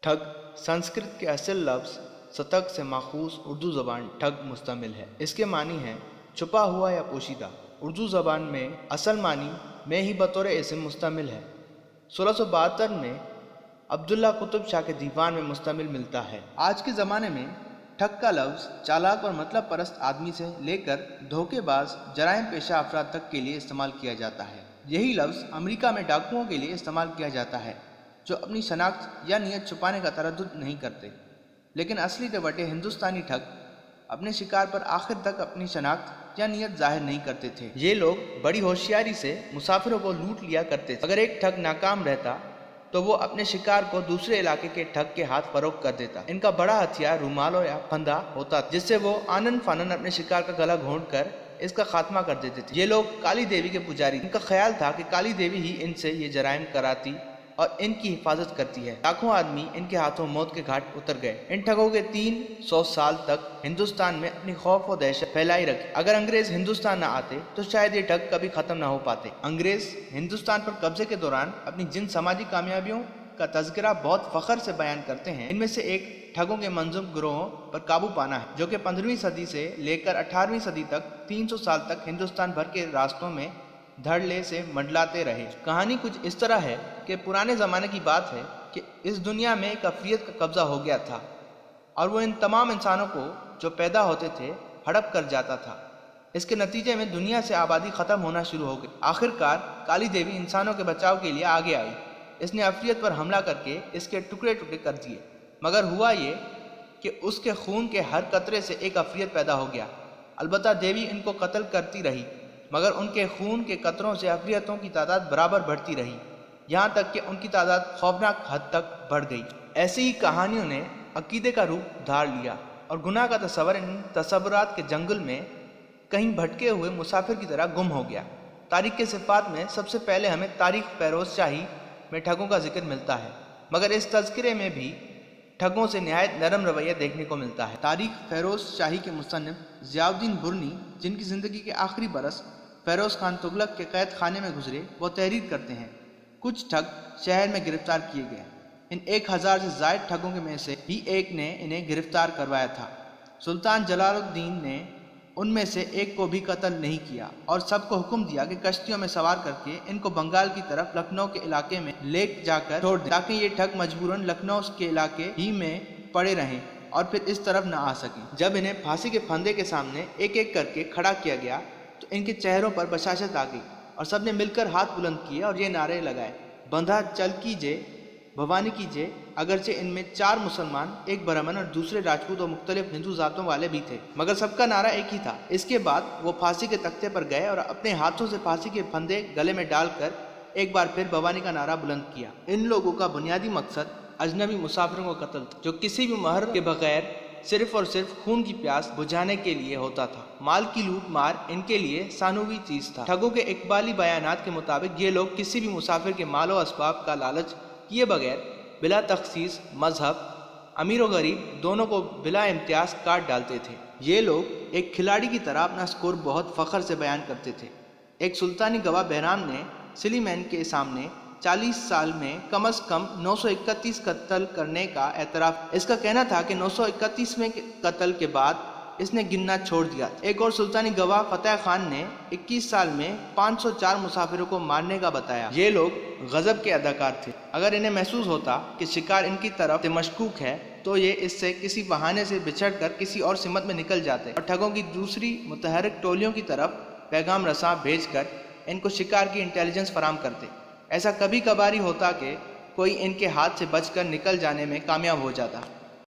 ठग संस्कृत के असल लफ्ज़ सतक से माखूज उर्दू ज़बान ठग मुस्तमिल है। इसके मानी हैं छुपा हुआ या पोशीदा। उर्दू ज़बान में असल मानी में ही बतौर इसम मुस्तमिल है। 1672 में अब्दुल्ला कुतुब शाह के दीवान में मुस्तमिल मिलता है। आज के ज़माने में ठग का लफ्ज़ चालाक और मतलब परस्त आदमी से लेकर धोखेबाज जराइम पेशा अफराद तक के लिए इस्तेमाल किया जाता है। यही लफ्ज़ अमेरिका में डाकुओं के लिए इस्तेमाल किया जाता है जो अपनी शनाख्त या नीयत छुपाने का तरद्दुद नहीं करते, लेकिन असली रवटे हिंदुस्तानी ठग अपने शिकार पर आखिर तक अपनी शनाख्त या नीयत जाहिर नहीं करते थे। ये लोग बड़ी होशियारी से मुसाफिरों को लूट लिया करते थे। अगर एक ठग नाकाम रहता तो वो अपने शिकार को दूसरे इलाके के ठग के हाथ फरोख्त कर देता। इनका बड़ा हथियार रुमालों या फंदा होता जिससे वो आनन फानन अपने शिकार का गला घोंट कर इसका खात्मा कर देते थे। ये लोग काली देवी के पुजारी। इनका ख्याल था कि काली देवी ही इनसे ये जराइम कराती और इनकी हिफाजत करती है। लाखों आदमी इनके हाथों मौत के घाट उतर गए। इन ठगों के 300 साल तक हिंदुस्तान में अपनी खौफ और दहशत फैलाई रखी। अगर अंग्रेज हिंदुस्तान न आते तो शायद ये ठग कभी खत्म ना हो पाते। अंग्रेज हिंदुस्तान पर कब्जे के दौरान अपनी जिन समाजी कामयाबियों का तज़किरा बहुत फख्र से बयान करते हैं, इनमें से एक ठगों के मंजूम गिरोहों पर काबू पाना है, जो कि 15वीं सदी से लेकर 18वीं सदी तक 300 साल तक हिंदुस्तान भर के रास्तों में धड़ल्ले से मंडलाते रहे। कहानी कुछ इस तरह है कि पुराने ज़माने की बात है कि इस दुनिया में एक अफरीत का कब्ज़ा हो गया था और वो इन तमाम इंसानों को जो पैदा होते थे हड़प कर जाता था। इसके नतीजे में दुनिया से आबादी ख़त्म होना शुरू हो गई। आखिरकार काली देवी इंसानों के बचाव के लिए आगे आई। इसने अफरीत पर हमला करके इसके टुकड़े टुकड़े कर दिए, मगर हुआ ये कि उसके खून के हर कतरे से एक अफरीत पैदा हो गया। अलबत्ता देवी इनको कत्ल करती रही, मगर उनके खून के कतरों से अफरीतों की तादाद बराबर बढ़ती रही, यहाँ तक कि उनकी तादाद खौफनाक हद तक बढ़ गई। ऐसी ही कहानियों ने अकीदे का रूप धार लिया और गुनाह का तस्वर इन तसव्वुरात के जंगल में कहीं भटके हुए मुसाफिर की तरह गुम हो गया। तारीख के सिफात में सबसे पहले हमें तारीख फेरोज शाही में ठगों का जिक्र मिलता है, मगर इस तज़किरे में भी ठगों से नहायत नरम रवैया देखने को मिलता है। तारीख फेरोज शाही के मुसन्निफ ज़ियाउद्दीन बुरनी, जिनकी ज़िंदगी के आखिरी बरस फेरोज खान तुगलक के कैद खाने में गुजरे, वो तहरीर करते हैं कुछ ठग शहर में गिरफ्तार किए गए। इन 1000 से ज़ायद ठगों के में से ही एक ने इन्हें गिरफ्तार करवाया था। सुल्तान जलालुद्दीन ने उनमें से एक को भी कत्ल नहीं किया और सबको हुक्म दिया कि कश्तियों में सवार करके इनको बंगाल की तरफ लखनऊ के इलाके में ले जाकर छोड़ दें, ताकि ये ठग मजबूरन लखनऊ के इलाके ही में पड़े रहें और फिर इस तरफ न आ सकें। जब इन्हें फांसी के फंदे के सामने एक एक करके खड़ा किया गया तो इनके चेहरों पर बशाशत आ गई और सबने मिलकर हाथ बुलंद किए और ये नारे लगाए, बंधा चल कीजिए, भवानी कीजिए। अगरचे इनमें 4 मुसलमान, एक ब्राह्मण और दूसरे राजपूत और मुख्तलिफ हिंदू जातों वाले भी थे, मगर सबका नारा एक ही था। इसके बाद वो फांसी के तख्ते पर गए और अपने हाथों से फांसी के फंदे गले में डालकर एक बार फिर भवानी का नारा बुलंद किया। इन लोगों का बुनियादी मकसद अजनबी मुसाफिरों को कत्ल था, जो किसी भी महर के बगैर सिर्फ और सिर्फ खून की प्यास बुझाने के लिए होता था। माल की लूट मार इनके लिए सानूवी चीज था। ठगों के इकबाली बयानात के मुताबिक ये लोग किसी भी मुसाफिर के मालो असबाब का लालच किए बगैर बिला तखसीस मजहब, अमीर और गरीब दोनों को बिला इम्तियाज काट डालते थे। ये लोग एक खिलाड़ी की तरह अपना स्कोर बहुत फख्र से बयान करते थे। एक सुल्तानी गवाह बहराम ने सिलीमैन के सामने 40 साल में कम अज कम 931 कत्ल करने का एतराफ़। इसका कहना था कि 931वें कत्ल के बाद इसने गिनना छोड़ दिया। एक और सुल्तानी गवाह फतेह खान ने 21 साल में 504 मुसाफिरों को मारने का बताया। ये लोग गजब के अदाकार थे। अगर इन्हें महसूस होता कि शिकार इनकी तरफ से मशकूक है तो ये इससे किसी बहाने से बिछड़ कर किसी और सिमत में निकल जाते और ठगों की दूसरी मुतहरक टोलियों की तरफ पैगाम रसां भेजकर इनको शिकार की इंटेलिजेंस फराम करते। ऐसा कभी कभार ही होता कि कोई इनके हाथ से बचकर निकल जाने में कामयाब हो जाता।